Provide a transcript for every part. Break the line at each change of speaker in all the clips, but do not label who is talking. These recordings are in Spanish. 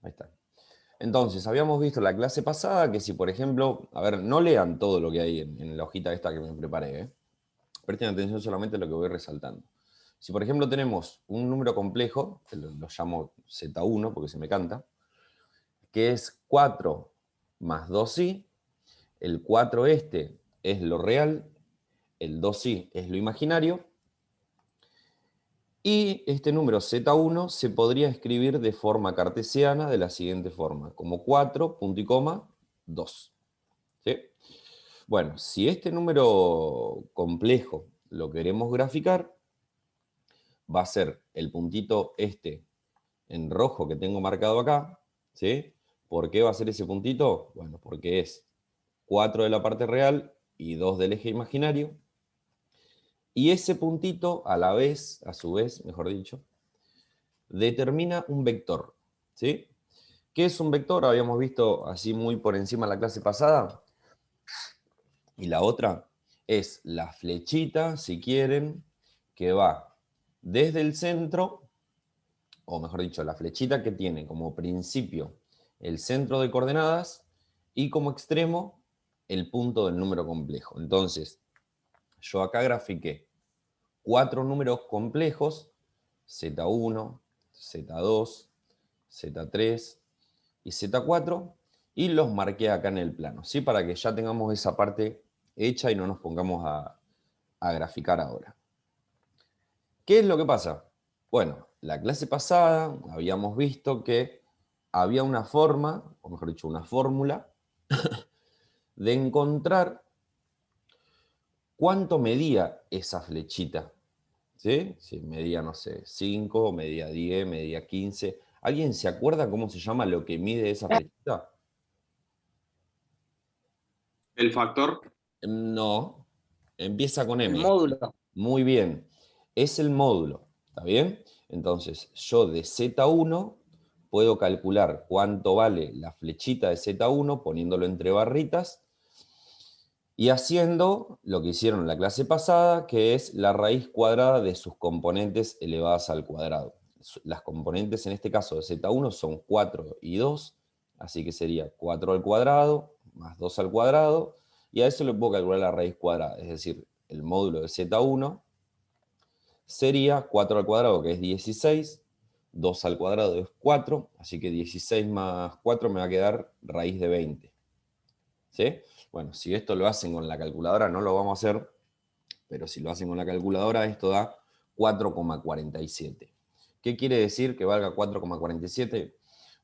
Ahí está. Entonces, habíamos visto en la clase pasada que si, por ejemplo, a ver, no lean todo lo que hay en la hojita esta que me preparé, ¿eh? Presten atención solamente a lo que voy resaltando. Si, por ejemplo, tenemos un número complejo, que lo llamo Z1 porque se me canta, que es 4 más 2i, el 4 este es lo real, el 2i es lo imaginario, y este número Z1 se podría escribir de forma cartesiana de la siguiente forma, como 4, punto y coma, 2. ¿Sí? Bueno, si este número complejo lo queremos graficar, va a ser el puntito este en rojo que tengo marcado acá, ¿sí? ¿Por qué va a ser ese puntito? Bueno, porque es 4 de la parte real y 2 del eje imaginario. Y ese puntito, a su vez, mejor dicho, determina un vector, ¿sí? ¿Qué es un vector? Habíamos visto así muy por encima en la clase pasada. Y la otra es la flechita, si quieren, que va desde el centro, o mejor dicho, la flechita que tiene como principio el centro de coordenadas y como extremo el punto del número complejo. Entonces, yo acá grafiqué 4 números complejos, Z1, Z2, Z3 y Z4, y los marqué acá en el plano, ¿sí? Para que ya tengamos esa parte hecha y no nos pongamos a graficar ahora. ¿Qué es lo que pasa? Bueno, la clase pasada habíamos visto que había una forma, o mejor dicho, una fórmula, de encontrar cuánto medía esa flechita. ¿Sí? Si medía, no sé, 5, medía 10, medía 15. ¿Alguien se acuerda cómo se llama lo que mide esa flechita?
¿El factor?
No, empieza con
El
M.
módulo.
Muy bien, es el módulo, ¿está bien? Entonces, yo de Z1 puedo calcular cuánto vale la flechita de Z1 poniéndolo entre barritas y haciendo lo que hicieron en la clase pasada, que es la raíz cuadrada de sus componentes elevadas al cuadrado. Las componentes en este caso de Z1 son 4 y 2, así que sería 4 al cuadrado más 2 al cuadrado, y a eso le puedo calcular la raíz cuadrada, es decir, el módulo de Z1 sería 4 al cuadrado, que es 16, 2 al cuadrado es 4, así que 16 más 4 me va a quedar raíz de 20. ¿Sí? Bueno, si esto lo hacen con la calculadora, no lo vamos a hacer, pero si lo hacen con la calculadora, esto da 4,47. ¿Qué quiere decir que valga 4,47?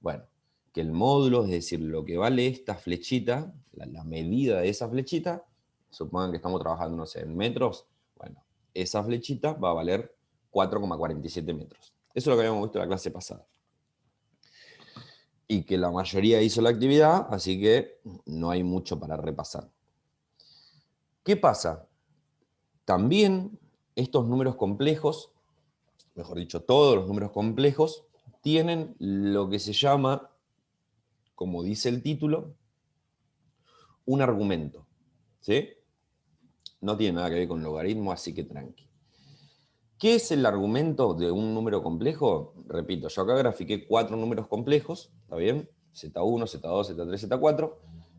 Bueno, que el módulo, es decir, lo que vale esta flechita, la medida de esa flechita, supongan que estamos trabajando, no sé, en metros, bueno, esa flechita va a valer 4,47 metros. Eso es lo que habíamos visto en la clase pasada. Y que la mayoría hizo la actividad, así que no hay mucho para repasar. ¿Qué pasa? También estos números complejos, mejor dicho, todos los números complejos, tienen lo que se llama, como dice el título, un argumento. ¿Sí? No tiene nada que ver con logaritmo, así que tranqui. ¿Qué es el argumento de un número complejo? Repito, yo acá grafiqué 4 números complejos, ¿está bien? Z1, Z2, Z3, Z4.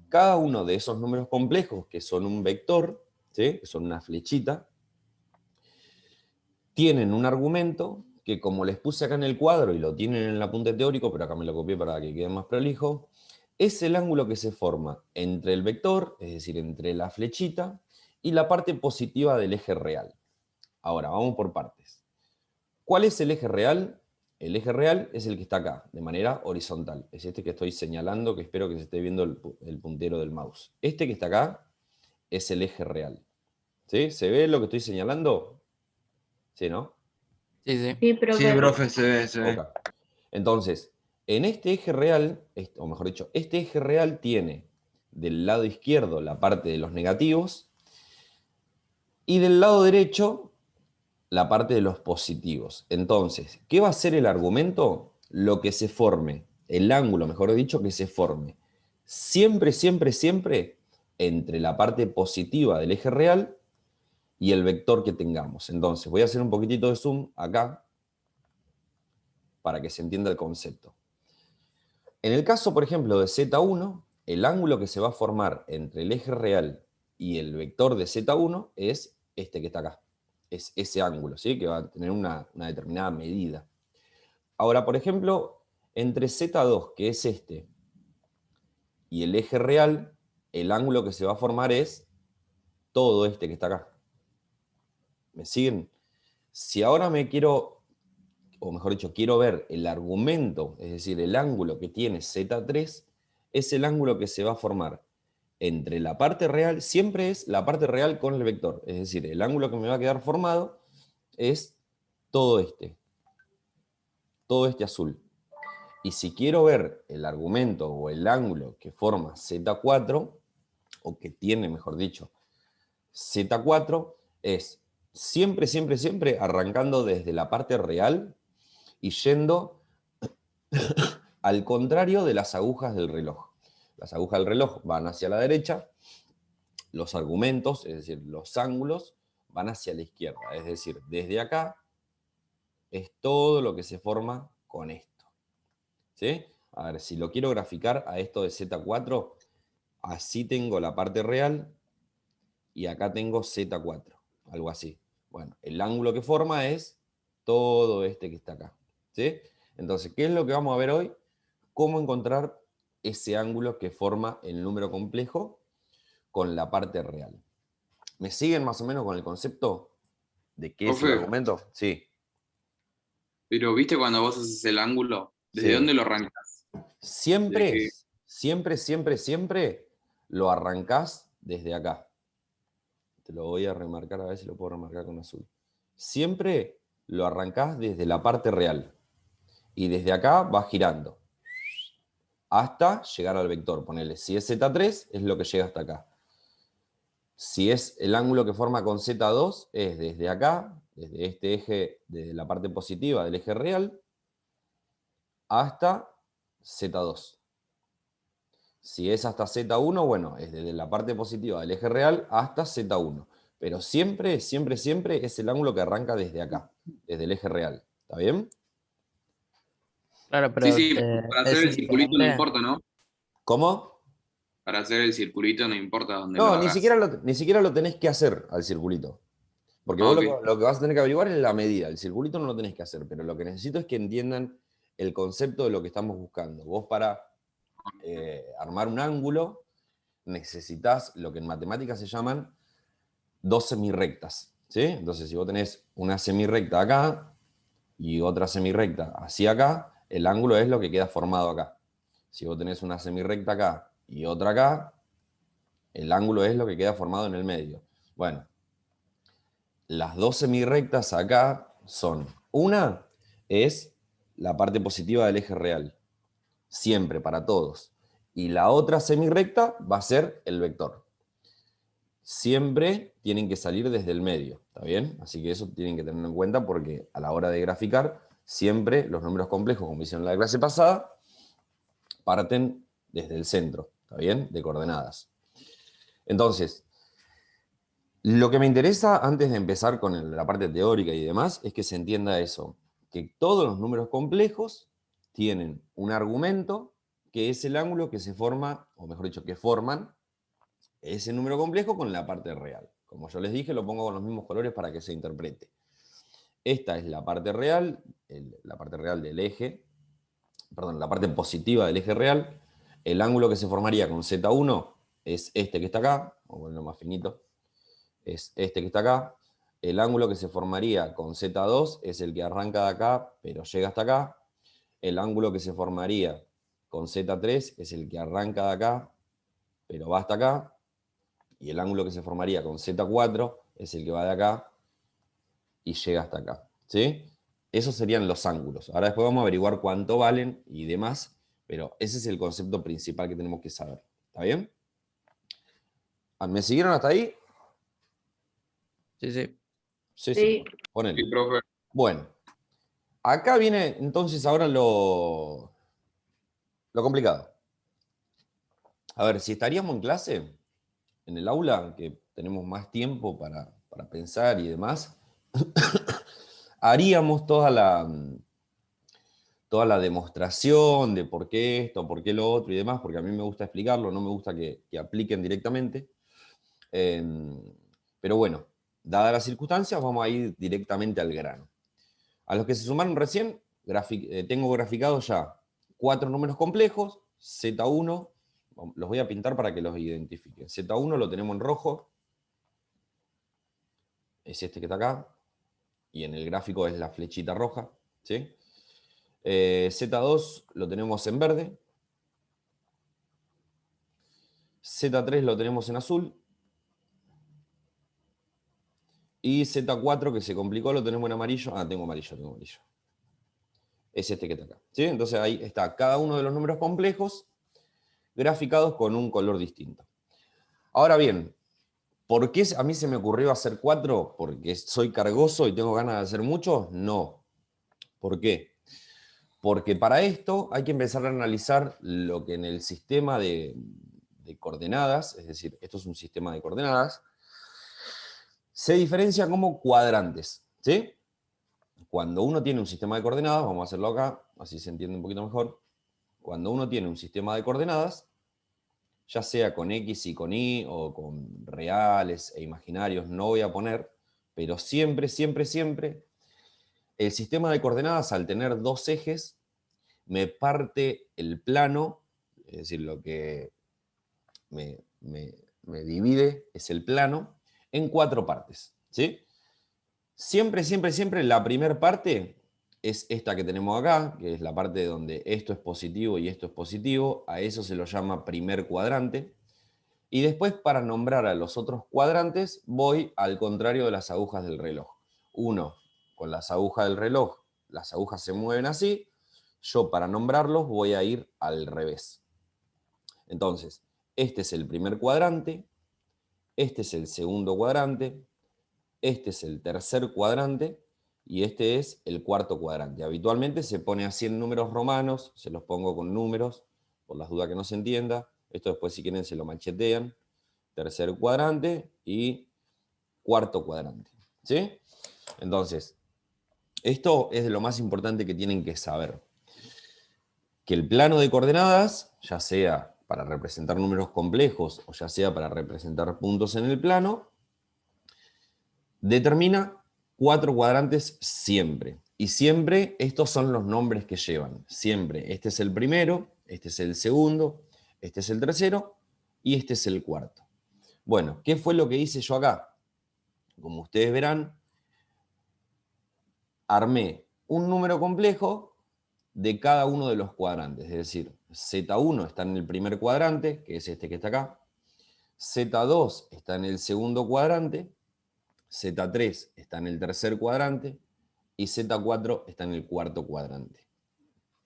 Cada uno de esos números complejos, que son un vector, ¿sí? Que son una flechita, tienen un argumento que, como les puse acá en el cuadro y lo tienen en el apunte teórico, pero acá me lo copié para que quede más prolijo, es el ángulo que se forma entre el vector, es decir, entre la flechita, y la parte positiva del eje real. Ahora, vamos por partes. ¿Cuál es el eje real? El eje real es el que está acá, de manera horizontal. Es este que estoy señalando, que espero que se esté viendo el puntero del mouse. Este que está acá es el eje real. ¿Sí? ¿Se ve lo que estoy señalando? ¿Sí, no?
Sí, sí.
Sí,
Sí,
profe.
profe, se ve, se
Ok.
ve.
Entonces, en este eje real, o mejor dicho, este eje real tiene del lado izquierdo la parte de los negativos y del lado derecho la parte de los positivos. Entonces, ¿qué va a ser el argumento? Lo que se forme, el ángulo, mejor dicho, que se forme siempre, siempre, siempre entre la parte positiva del eje real y el vector que tengamos. Entonces, voy a hacer un poquitito de zoom acá para que se entienda el concepto. En el caso, por ejemplo, de Z1, el ángulo que se va a formar entre el eje real y el vector de Z1 es este que está acá. Es ese ángulo, ¿sí? Que va a tener una determinada medida. Ahora, por ejemplo, entre Z2, que es este, y el eje real, el ángulo que se va a formar es todo este que está acá. ¿Me siguen? Si ahora me quiero, o mejor dicho, quiero ver el argumento, es decir, el ángulo que tiene Z3, es el ángulo que se va a formar entre la parte real, siempre es la parte real con el vector. Es decir, el ángulo que me va a quedar formado es todo este azul. Y si quiero ver el argumento o el ángulo que forma Z4, o que tiene, mejor dicho, Z4, es siempre, siempre, siempre arrancando desde la parte real y yendo al contrario de las agujas del reloj. Las agujas del reloj van hacia la derecha, los argumentos, es decir, los ángulos, van hacia la izquierda. Es decir, desde acá es todo lo que se forma con esto. ¿Sí? A ver, si lo quiero graficar a esto de Z4, así tengo la parte real y acá tengo Z4, algo así. Bueno, el ángulo que forma es todo este que está acá. ¿Sí? Entonces, ¿qué es lo que vamos a ver hoy? Cómo encontrar ese ángulo que forma el número complejo con la parte real. ¿Me siguen más o menos con el concepto de qué es el
Profe,
argumento? Sí,
pero ¿viste cuando vos haces el ángulo? ¿Desde
sí.
dónde lo arrancas? ¿De
Siempre,
qué?
siempre, siempre, siempre lo arrancás desde acá. Te lo voy a remarcar, a ver si lo puedo remarcar con azul. Siempre lo arrancás desde la parte real. Y desde acá va girando hasta llegar al vector. Ponele, si es Z3, es lo que llega hasta acá. Si es el ángulo que forma con Z2, es desde acá, desde este eje, de la parte positiva del eje real, hasta Z2. Si es hasta Z1, bueno, es desde la parte positiva del eje real hasta Z1. Pero siempre, siempre, siempre es el ángulo que arranca desde acá, desde el eje real. ¿Está bien?
Claro,
Sí,
pero
sí, para hacer
es
el circulito no
indiferente.
importa, ¿no?
¿Cómo?
Para hacer el circulito no importa dónde lo
No,
hagas.
ni siquiera lo tenés que hacer al circulito. Porque
Ah,
vos
ok.
lo que vas a tener que averiguar es la medida. El circulito no lo tenés que hacer, pero lo que necesito es que entiendan el concepto de lo que estamos buscando. Vos para armar un ángulo necesitas lo que en matemáticas se llaman dos semirrectas. ¿Sí? Entonces, si vos tenés una semirrecta acá y otra semirrecta hacia acá, el ángulo es lo que queda formado acá. Si vos tenés una semirrecta acá y otra acá, el ángulo es lo que queda formado en el medio. Bueno, las dos semirrectas acá son, una es la parte positiva del eje real, siempre, para todos. Y la otra semirrecta va a ser el vector. Siempre tienen que salir desde el medio, ¿está bien? Así que eso tienen que tenerlo en cuenta porque a la hora de graficar, siempre los números complejos, como hicieron en la clase pasada, parten desde el centro, ¿está bien? De coordenadas. Entonces, lo que me interesa antes de empezar con la parte teórica y demás es que se entienda eso, que todos los números complejos tienen un argumento que es el ángulo que se forma, o mejor dicho, que forman ese número complejo con la parte real. Como yo les dije, lo pongo con los mismos colores para que se interprete. Esta es la parte real, la parte real del eje, perdón, la parte positiva del eje real. El ángulo que se formaría con Z1 es este que está acá, vamos a ponerlo más finito, es este que está acá. El ángulo que se formaría con Z2 es el que arranca de acá, pero llega hasta acá. El ángulo que se formaría con Z3 es el que arranca de acá, pero va hasta acá. Y el ángulo que se formaría con Z4 es el que va de acá y llega hasta acá. ¿Sí? Esos serían los ángulos. Ahora después vamos a averiguar cuánto valen y demás, pero ese es el concepto principal que tenemos que saber. ¿Está bien? ¿Me siguieron hasta ahí?
Sí, sí.
Sí, sí.
Sí.
Ponele.
Sí, profe.
Bueno, acá viene entonces ahora lo complicado. A ver, si estaríamos en clase, en el aula, que tenemos más tiempo para pensar y demás, haríamos toda toda la demostración de por qué esto, por qué lo otro y demás, porque a mí me gusta explicarlo, no me gusta que apliquen directamente. Pero bueno, dadas las circunstancias, vamos a ir directamente al grano. A los que se sumaron recién, tengo graficados ya 4 números complejos, Z1, los voy a pintar para que los identifiquen. Z1 lo tenemos en rojo, es este que está acá, y en el gráfico es la flechita roja, ¿sí? Z2 lo tenemos en verde, Z3 lo tenemos en azul, y Z4 que se complicó lo tenemos en amarillo. Ah, tengo amarillo. Es este que está acá, ¿sí? Entonces ahí está cada uno de los números complejos graficados con un color distinto. Ahora bien, ¿por qué a mí se me ocurrió hacer 4? ¿Porque soy cargoso y tengo ganas de hacer muchos? No. ¿Por qué? Porque para esto hay que empezar a analizar lo que en el sistema de coordenadas, es decir, esto es un sistema de coordenadas, se diferencia como cuadrantes, ¿sí? Cuando uno tiene un sistema de coordenadas, vamos a hacerlo acá, así se entiende un poquito mejor. Cuando uno tiene un sistema de coordenadas, ya sea con X y con Y, o con reales e imaginarios, no voy a poner, pero siempre, siempre, siempre, el sistema de coordenadas, al tener 2 ejes, me parte el plano, es decir, lo que me divide es el plano, en 4 partes, ¿sí? Siempre, siempre, siempre la primera parte es esta que tenemos acá, que es la parte donde esto es positivo y esto es positivo, a eso se lo llama primer cuadrante. Y después, para nombrar a los otros cuadrantes, voy al contrario de las agujas del reloj. Uno, con las agujas del reloj, las agujas se mueven así, yo para nombrarlos voy a ir al revés. Entonces, este es el primer cuadrante, este es el segundo cuadrante, este es el tercer cuadrante y este es el cuarto cuadrante. Habitualmente se pone así en números romanos, se los pongo con números, por las dudas que no se entienda. Esto después, si quieren, se lo machetean. Tercer cuadrante y cuarto cuadrante, ¿sí? Entonces, esto es de lo más importante que tienen que saber. Que el plano de coordenadas, ya sea para representar números complejos o ya sea para representar puntos en el plano, determina 4 cuadrantes siempre. Y siempre estos son los nombres que llevan. Siempre este es el primero, este es el segundo, este es el tercero y este es el cuarto. Bueno, ¿qué fue lo que hice yo acá? Como ustedes verán, armé un número complejo de cada uno de los cuadrantes. Es decir, Z1 está en el primer cuadrante, que es este que está acá. Z2 está en el segundo cuadrante. Z3 está en el tercer cuadrante. Y Z4 está en el cuarto cuadrante.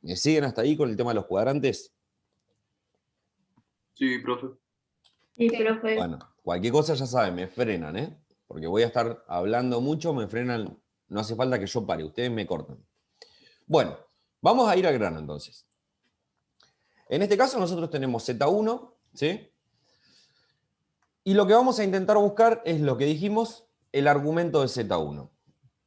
¿Me siguen hasta ahí con el tema de los cuadrantes?
Sí, profe.
Sí, profe.
Bueno, cualquier cosa ya saben, me frenan, ¿eh? Porque voy a estar hablando mucho, me frenan, no hace falta que yo pare, ustedes me cortan. Bueno, vamos a ir al grano entonces. En este caso nosotros tenemos Z1, ¿sí? Y lo que vamos a intentar buscar es lo que dijimos, el argumento de Z1.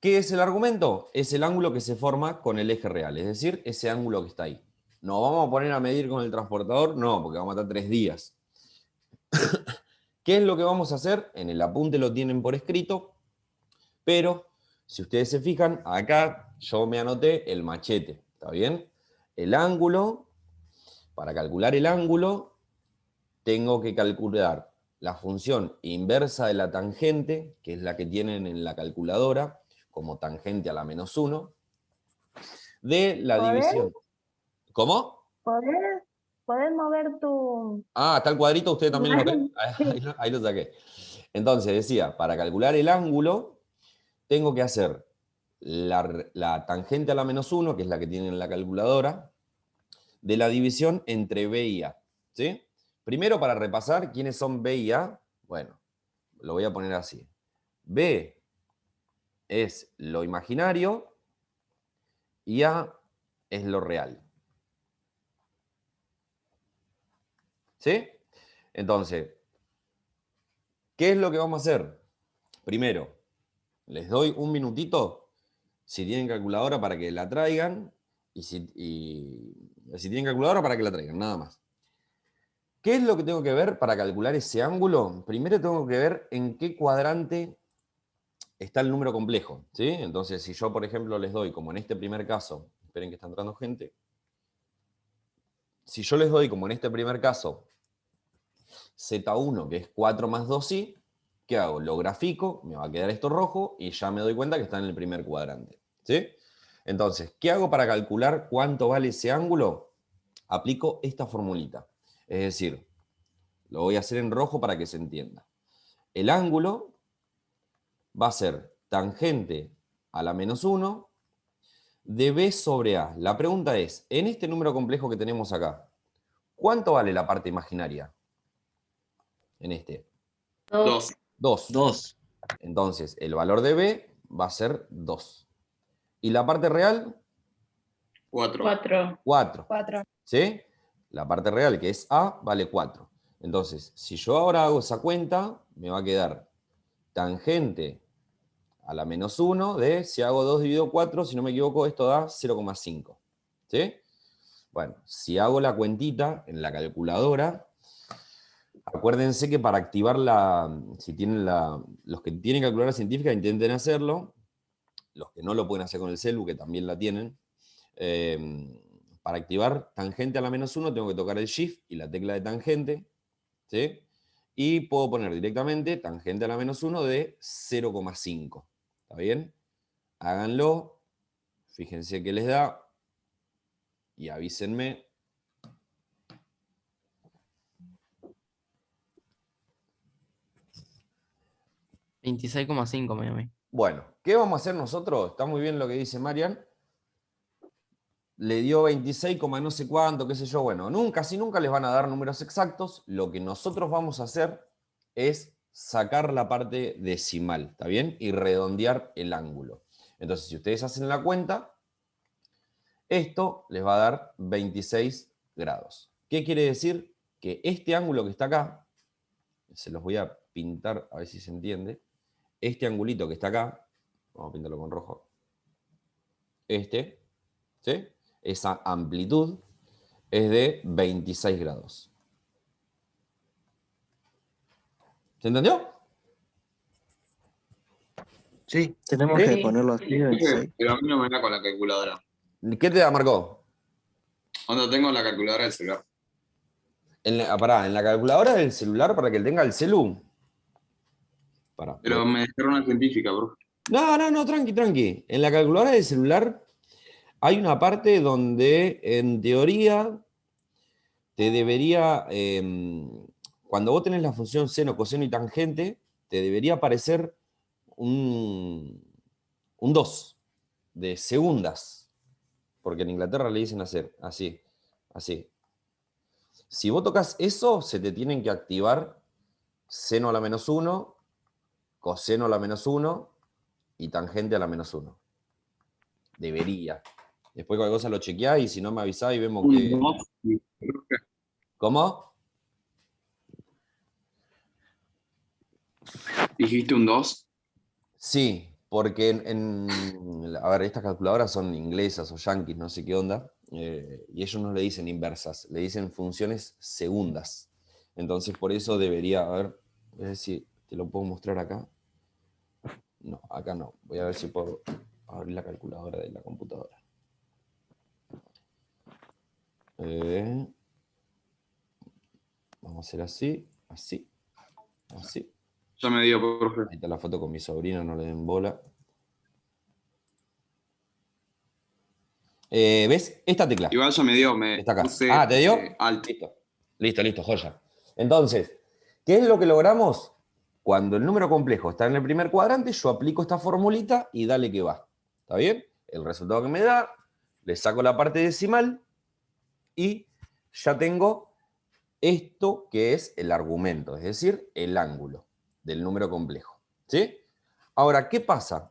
¿Qué es el argumento? Es el ángulo que se forma con el eje real, es decir, ese ángulo que está ahí. ¿Nos vamos a poner a medir con el transportador? No, porque vamos a estar 3 días. ¿Qué es lo que vamos a hacer? En el apunte lo tienen por escrito, pero si ustedes se fijan, acá yo me anoté el machete, ¿está bien? El ángulo, para calcular el ángulo, tengo que calcular la función inversa de la tangente, que es la que tienen en la calculadora, como tangente a la -1, de la división. ¿Cómo?
¿Podés mover tu...
Ah, está el cuadrito, ¿ustedes también lo ven?
Sí.
Ahí lo saqué. Entonces decía, para calcular el ángulo, tengo que hacer la tangente a la -1, que es la que tienen en la calculadora, de la división entre B y A. ¿Sí? Primero, para repasar quiénes son B y A, bueno, lo voy a poner así. B es lo imaginario y A es lo real. ¿Sí? Entonces, ¿qué es lo que vamos a hacer? Primero, les doy un minutito, si tienen calculadora, para que la traigan Y si tienen calculadora, para que la traigan, nada más. ¿Qué es lo que tengo que ver para calcular ese ángulo? Primero tengo que ver en qué cuadrante está el número complejo, ¿sí? Entonces, si yo, por ejemplo, les doy, como en este primer caso, esperen que está entrando gente, si yo les doy, como en este primer caso, Z1, que es 4 más 2i, ¿qué hago? Lo grafico, me va a quedar esto rojo, y ya me doy cuenta que está en el primer cuadrante, ¿sí? Entonces, ¿qué hago para calcular cuánto vale ese ángulo? Aplico esta formulita. Es decir, lo voy a hacer en rojo para que se entienda. El ángulo va a ser tangente a la menos 1 de b sobre a. La pregunta es, en este número complejo que tenemos acá, ¿cuánto vale la parte imaginaria? En este.
2.
2.
2.
Entonces, el valor de b va a ser 2. ¿Y la parte real?
4.
4.
4.
¿Sí? La parte real, que es a, vale 4. Entonces, si yo ahora hago esa cuenta, me va a quedar tangente a la menos 1 de, si hago 2 dividido 4, si no me equivoco, esto da 0,5. ¿Sí? Bueno, si hago la cuentita en la calculadora, acuérdense que para activarla, si tienen los que tienen calculadora científica, intenten hacerlo. Los que no lo pueden hacer con el celu, que también la tienen. Para activar tangente a la menos 1, tengo que tocar el Shift y la tecla de tangente, ¿sí? Y puedo poner directamente tangente a la menos 1 de 0,5. ¿Está bien? Háganlo, fíjense qué les da y avísenme.
$26,5 me llamé.
Bueno, ¿qué vamos a hacer nosotros? Está muy bien lo que dice Marian. Le dio 26, no sé cuánto, qué sé yo. Bueno, casi nunca les van a dar números exactos. Lo que nosotros vamos a hacer es sacar la parte decimal, ¿está bien? Y redondear el ángulo. Entonces, si ustedes hacen la cuenta, esto les va a dar 26 grados. ¿Qué quiere decir? Que este ángulo que está acá, se los voy a pintar a ver si se entiende. Este angulito que está acá, vamos a pintarlo con rojo. ¿Sí? Esa amplitud es de 26 grados. ¿Se entendió?
Sí, tenemos
¿Sí?
que ponerlo así, 26.
Pero a mí no me da con la calculadora.
¿Qué te da, Marco?
Cuando tengo la calculadora del celular.
Pará, en la calculadora del celular, para que él tenga el celu. Pará,
Pero me dejaron una científica, bro.
No, tranqui. En la calculadora del celular hay una parte donde, en teoría, te debería, cuando vos tenés la función seno, coseno y tangente, te debería aparecer un 2 de segundas. Porque en Inglaterra le dicen hacer así. Si vos tocas eso, se te tienen que activar seno a la menos 1, coseno a la menos 1 y tangente a la menos 1. Debería. Después cualquier cosa lo chequeás y si no me avisás y vemos que...
Un 2.
¿Cómo?
¿Dijiste un 2?
Sí, porque a ver, estas calculadoras son inglesas o yanquis, no sé qué onda, y ellos no le dicen inversas, le dicen funciones segundas. Entonces por eso debería, a ver si te lo puedo mostrar acá. No, acá no. Voy a ver si puedo abrir la calculadora de la computadora. Vamos a hacer así.
Ya me dio, profe.
Ahí está la foto con mi sobrino, no le den bola. ¿Ves? Esta tecla.
Igual ya me dio, me
Está acá.
puse
¿Te dio?
alt.
Listo, joya. Entonces, ¿qué es lo que logramos? Cuando el número complejo está en el primer cuadrante, yo aplico esta formulita y dale que va. ¿Está bien? El resultado que me da, le saco la parte decimal y ya tengo esto que es el argumento, es decir, el ángulo del número complejo. ¿Sí? Ahora, ¿qué pasa?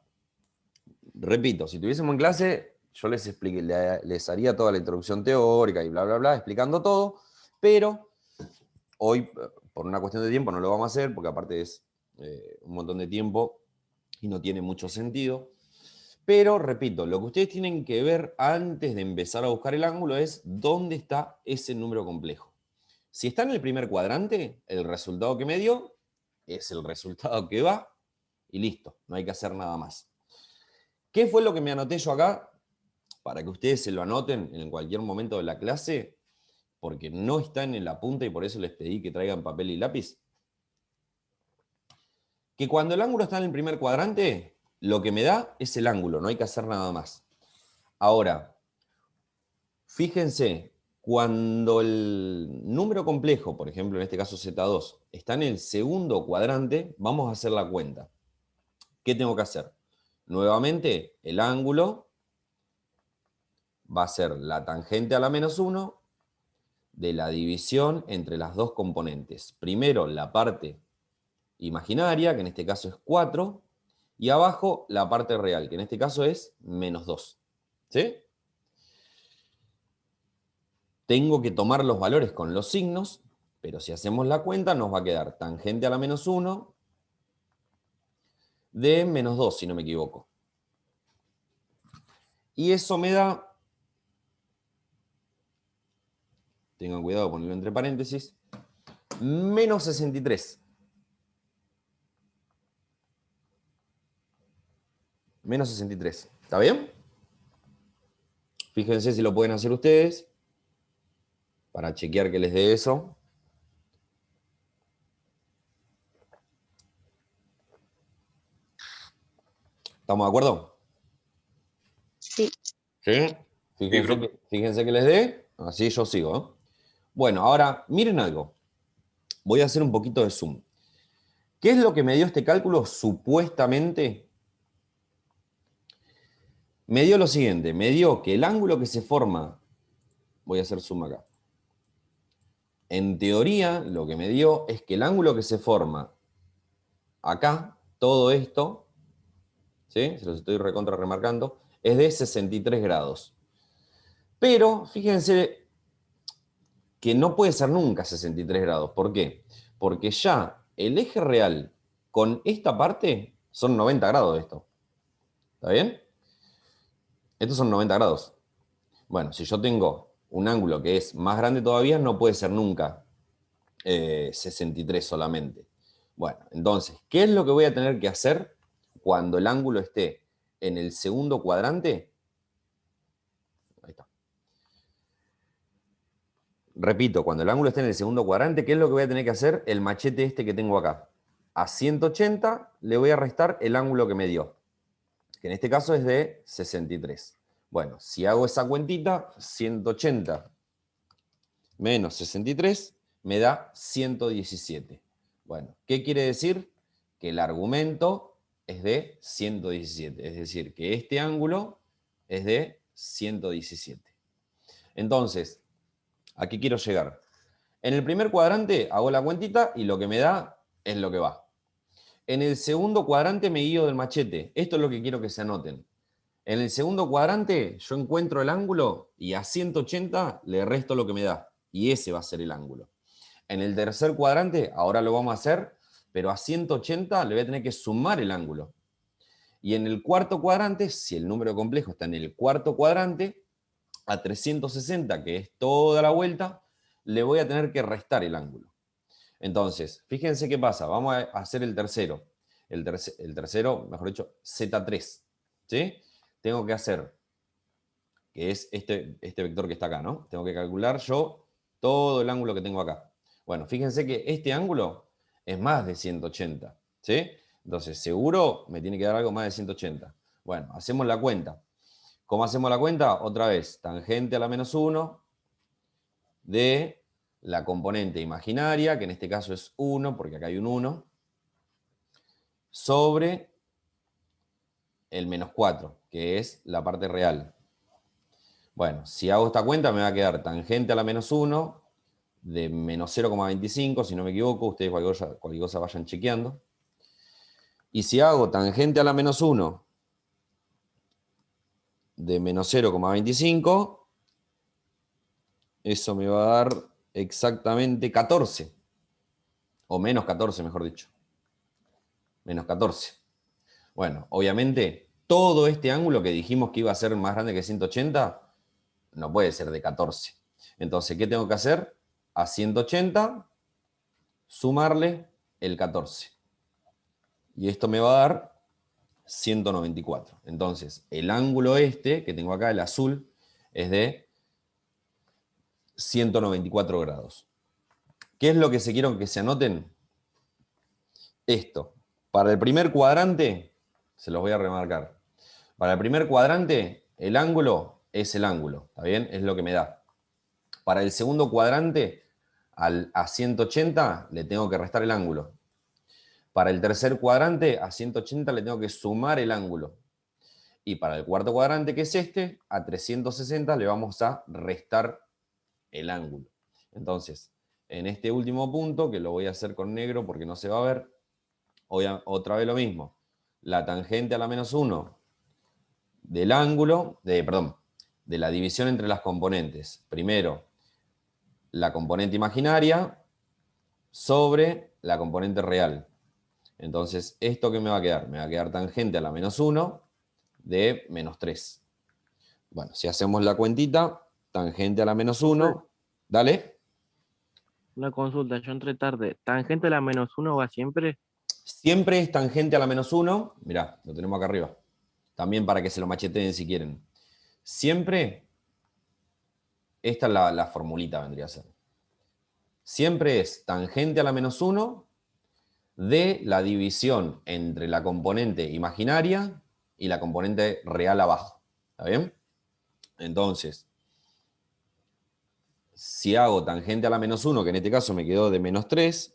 Repito, si tuviésemos en clase, yo les haría toda la introducción teórica y bla, bla, bla, explicando todo, pero hoy, por una cuestión de tiempo, no lo vamos a hacer, porque aparte es un montón de tiempo y no tiene mucho sentido. Pero, repito, lo que ustedes tienen que ver antes de empezar a buscar el ángulo es dónde está ese número complejo. Si está en el primer cuadrante, el resultado que me dio es el resultado que va y listo, no hay que hacer nada más. ¿Qué fue lo que me anoté yo acá? Para que ustedes se lo anoten en cualquier momento de la clase, porque no está en el apunte y por eso les pedí que traigan papel y lápiz. Que cuando el ángulo está en el primer cuadrante, lo que me da es el ángulo, no hay que hacer nada más. Ahora, fíjense, cuando el número complejo, por ejemplo en este caso Z2, está en el segundo cuadrante, vamos a hacer la cuenta. ¿Qué tengo que hacer? Nuevamente, el ángulo va a ser la tangente a la menos 1 de la división entre las dos componentes. Primero la parte imaginaria, que en este caso es 4, y abajo la parte real, que en este caso es menos 2. ¿Sí? Tengo que tomar los valores con los signos, pero si hacemos la cuenta nos va a quedar tangente a la menos 1 de menos 2, si no me equivoco. Y eso me da, tengan cuidado de ponerlo entre paréntesis, menos 63. Menos 63. ¿Está bien? Fíjense si lo pueden hacer ustedes para chequear que les dé eso. ¿Estamos de acuerdo?
Sí.
¿Sí? Fíjense que les dé. Así yo sigo. ¿Eh? Bueno, ahora miren algo. Voy a hacer un poquito de zoom. ¿Qué es lo que me dio este cálculo supuestamente? Me dio lo siguiente. Me dio que el ángulo que se forma... Voy a hacer zoom acá. En teoría, lo que me dio es que el ángulo que se forma acá, todo esto, ¿sí? Se los estoy recontra remarcando, es de 63 grados. Pero fíjense que no puede ser nunca 63 grados. ¿Por qué? Porque ya el eje real con esta parte son 90 grados de esto. ¿Está bien? Estos son 90 grados. Bueno, si yo tengo un ángulo que es más grande todavía, no puede ser nunca 63 solamente. Bueno, entonces, ¿qué es lo que voy a tener que hacer cuando el ángulo esté en el segundo cuadrante? Ahí está. Repito, cuando el ángulo esté en el segundo cuadrante, ¿qué es lo que voy a tener que hacer? El machete este que tengo acá. A 180 le voy a restar el ángulo que me dio, que en este caso es de 63. Bueno, si hago esa cuentita, 180 menos 63 me da 117. Bueno, ¿qué quiere decir? Que el argumento es de 117, es decir, que este ángulo es de 117. Entonces, ¿a qué quiero llegar? En el primer cuadrante hago la cuentita y lo que me da es lo que va. En el segundo cuadrante me guío del machete. Esto es lo que quiero que se anoten. En el segundo cuadrante yo encuentro el ángulo y a 180 le resto lo que me da. Y ese va a ser el ángulo. En el tercer cuadrante, ahora lo vamos a hacer, pero a 180 le voy a tener que sumar el ángulo. Y en el cuarto cuadrante, si el número complejo está en el cuarto cuadrante, a 360, que es toda la vuelta, le voy a tener que restar el ángulo. Entonces, fíjense qué pasa. Vamos a hacer el tercero. El tercero, mejor dicho, Z3. ¿Sí? Tengo que hacer, que es este vector que está acá, ¿no? Tengo que calcular yo todo el ángulo que tengo acá. Bueno, fíjense que este ángulo es más de 180, ¿sí? Entonces, seguro me tiene que dar algo más de 180. Bueno, hacemos la cuenta. ¿Cómo hacemos la cuenta? Otra vez, tangente a la menos 1 de la componente imaginaria, que en este caso es 1, porque acá hay un 1, sobre el menos 4, que es la parte real. Bueno, si hago esta cuenta me va a quedar tangente a la menos 1 de menos 0,25, si no me equivoco, ustedes cualquier cosa vayan chequeando. Y si hago tangente a la menos 1 de menos 0,25, eso me va a dar exactamente 14. O menos 14, mejor dicho. Menos 14. Bueno, obviamente todo este ángulo que dijimos que iba a ser más grande que 180, no puede ser de 14. Entonces, ¿qué tengo que hacer? A 180, sumarle el 14. Y esto me va a dar 194. Entonces, el ángulo este, que tengo acá, el azul, es de 194 grados. ¿Qué es lo que se quiero que se anoten? Esto. Para el primer cuadrante, se los voy a remarcar. Para el primer cuadrante, el ángulo es el ángulo, ¿está bien? Es lo que me da. Para el segundo cuadrante, a 180 le tengo que restar el ángulo. Para el tercer cuadrante, a 180 le tengo que sumar el ángulo. Y para el cuarto cuadrante, que es este, a 360 le vamos a restar el ángulo. Entonces, en este último punto, que lo voy a hacer con negro porque no se va a ver, otra vez lo mismo. La tangente a la menos 1 del ángulo, de la división entre las componentes. Primero, la componente imaginaria sobre la componente real. Entonces, ¿esto qué me va a quedar? Me va a quedar tangente a la menos 1 de menos 3. Bueno, si hacemos la cuentita, tangente a la menos 1, dale.
Una consulta, yo entré tarde. ¿Tangente a la menos 1 va siempre?
Siempre es tangente a la menos 1. Mirá, lo tenemos acá arriba. También para que se lo macheteen si quieren. Siempre, esta es la formulita, vendría a ser. Siempre es tangente a la menos 1 de la división entre la componente imaginaria y la componente real abajo. ¿Está bien? Entonces, si hago tangente a la menos 1, que en este caso me quedó de menos 3,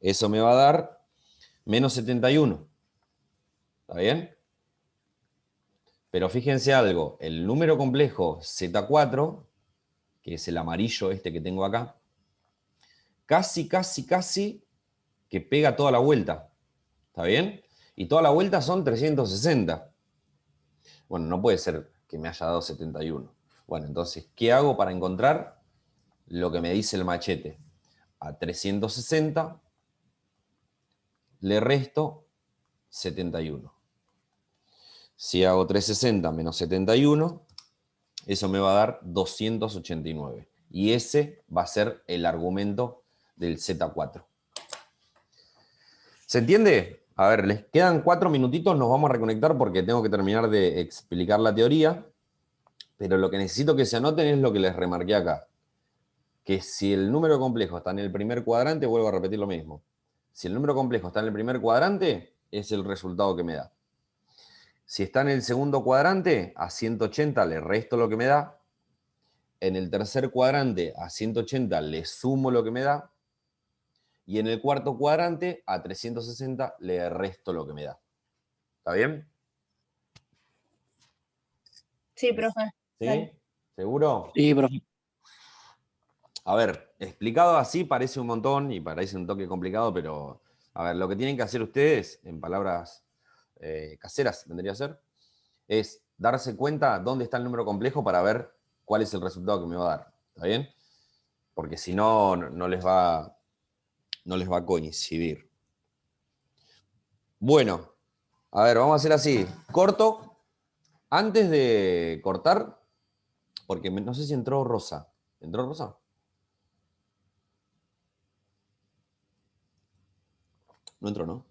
eso me va a dar menos 71. ¿Está bien? Pero fíjense algo, el número complejo Z4, que es el amarillo este que tengo acá, casi que pega toda la vuelta. ¿Está bien? Y toda la vuelta son 360. Bueno, no puede ser que me haya dado 71. Bueno, entonces, ¿qué hago para encontrar lo que me dice el machete? A 360 le resto 71. Si hago 360 menos 71, eso me va a dar 289. Y ese va a ser el argumento del Z4. ¿Se entiende? A ver, les quedan 4 minutitos, nos vamos a reconectar porque tengo que terminar de explicar la teoría, pero lo que necesito que se anoten es lo que les remarqué acá. Que si el número complejo está en el primer cuadrante, vuelvo a repetir lo mismo. Si el número complejo está en el primer cuadrante, es el resultado que me da. Si está en el segundo cuadrante, a 180 le resto lo que me da. En el tercer cuadrante, a 180 le sumo lo que me da. Y en el cuarto cuadrante, a 360 le resto lo que me da. ¿Está bien?
Sí, profe.
¿Sí?
Dale.
¿Seguro?
Sí, profe.
A ver, explicado así parece un montón y parece un toque complicado, pero a ver, lo que tienen que hacer ustedes, en palabras caseras, vendría a ser, es darse cuenta dónde está el número complejo para ver cuál es el resultado que me va a dar. ¿Está bien? Porque si no, no les va a coincidir. Bueno, a ver, vamos a hacer así. Corto. Antes de cortar, porque no sé si entró Rosa. ¿Entró Rosa? No entró, ¿no?